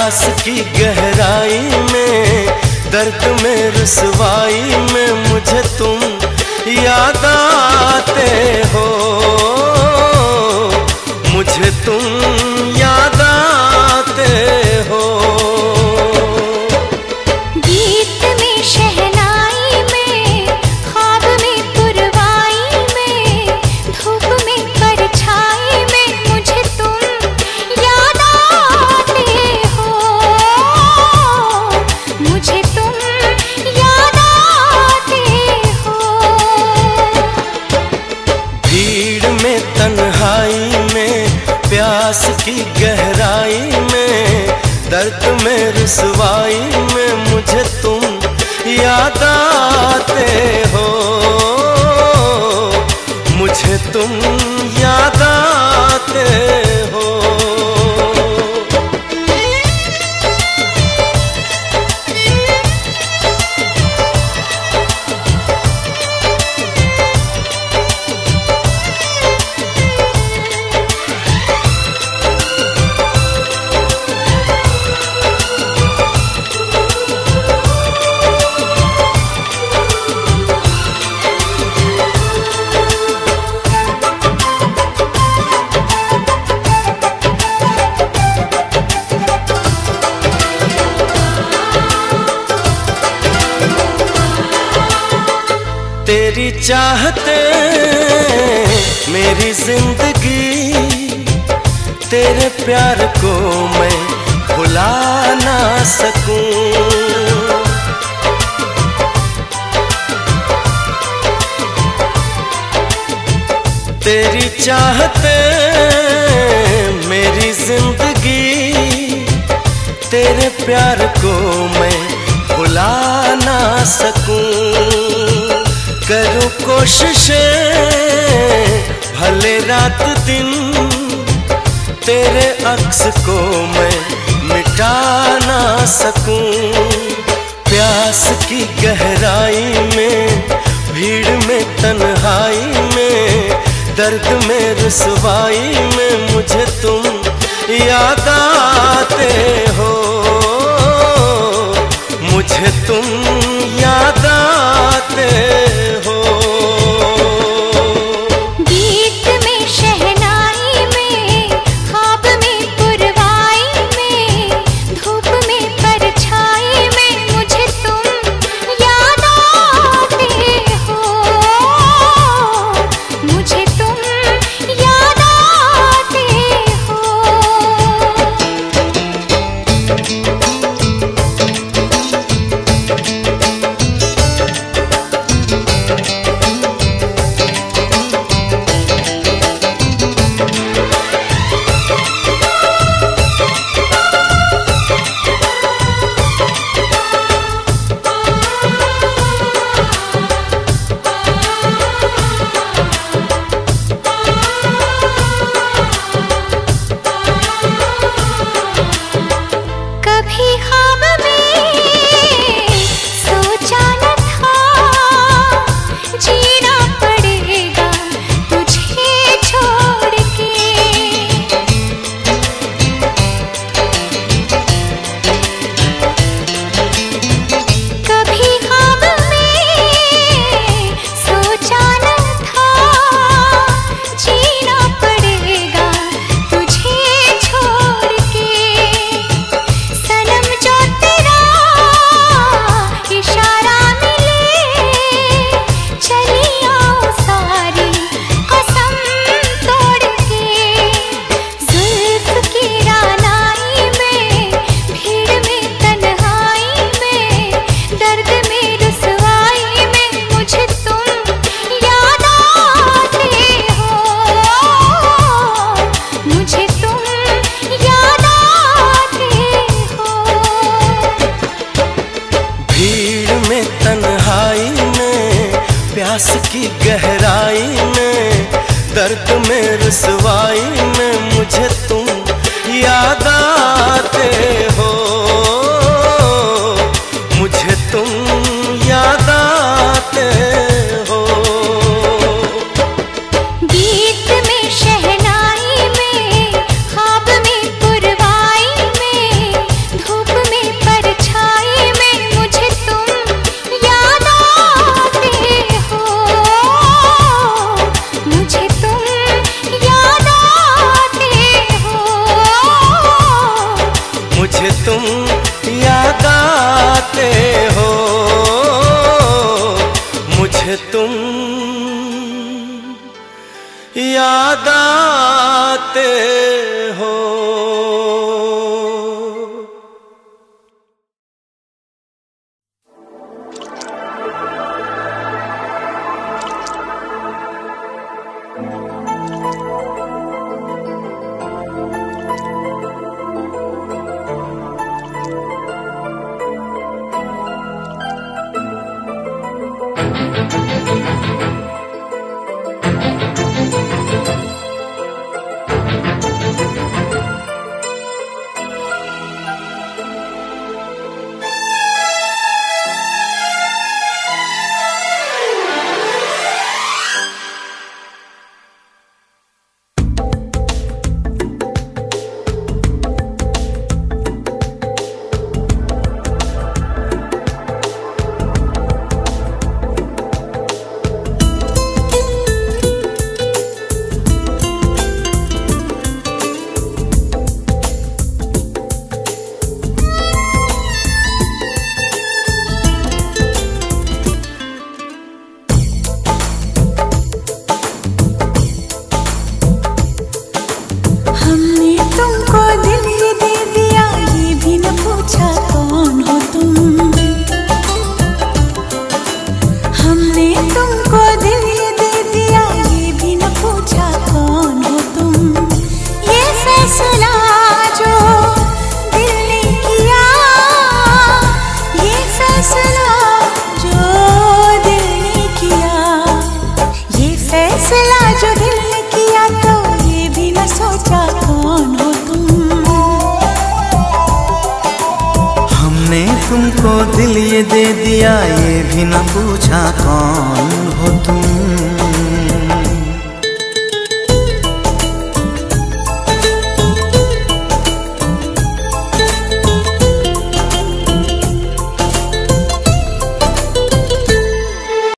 प्यास की गहराई में, दर्द में रुसवाई में मुझे तुम याद आते हो, मुझे तुम याद आते हो। गीत में शहनाई में, ख्वाब में पुरवाई में, धूप में परछाई में मुझे तुम याद आते हो, मुझे तुम याद आते हो। भीड़ में तन्हाई में, प्यास की गहराई में, दर्द में रुसवाई में मुझे तुम याद आते हो, मुझे तुम याद आते हो। तेरी चाहते मेरी जिंदगी, तेरे प्यार को मैं भुला ना सकूं। तेरी चाहते मेरी जिंदगी, तेरे प्यार को मैं भुला ना सकूं। करूं कोशिशें भले रात दिन, तेरे अक्स को मैं मिटा ना सकूं। प्यास की गहराई में, भीड़ में तन्हाई में, दर्द में रुसवाई में मुझे तुम याद आते हो, मुझे तुम याद आते हो। गीत में शहनाई में, ख्वाब में पुरवाई में, धूप में परछाई में मुझे तुम याद आते हो, मुझे तुम याद आते हो। कभी ख्वाब में सोचा न था, जीना पड़ेगा तुझे छोड़ के। कभी ख्वाब में सोचा न था, जीना पड़ेगा तुझे छोड़ के। सनम जो तेरा इशारा मिले, चली आओ सारी कसम तोड़ के। जुल्फ की रानाई में, भीड़ में तन्हाई में, दर्द में रुसवाई में मुझे तुम याद आते हो, मुझे तुम याद आते हो। भीड़ में तन्हाई में, प्यास की गहराई में, दर्द में रुसवाई में मुझे तुम याद आते हो, मुझे तुम याद आते हो। गीत में शहनाई में, ख्वाब में पुरवाई में, मुझे तुम याद आते हो, मुझे तुम याद आते हो। तुमको दिल ये दे दिया, ये भी न पूछा कौन हो तुम।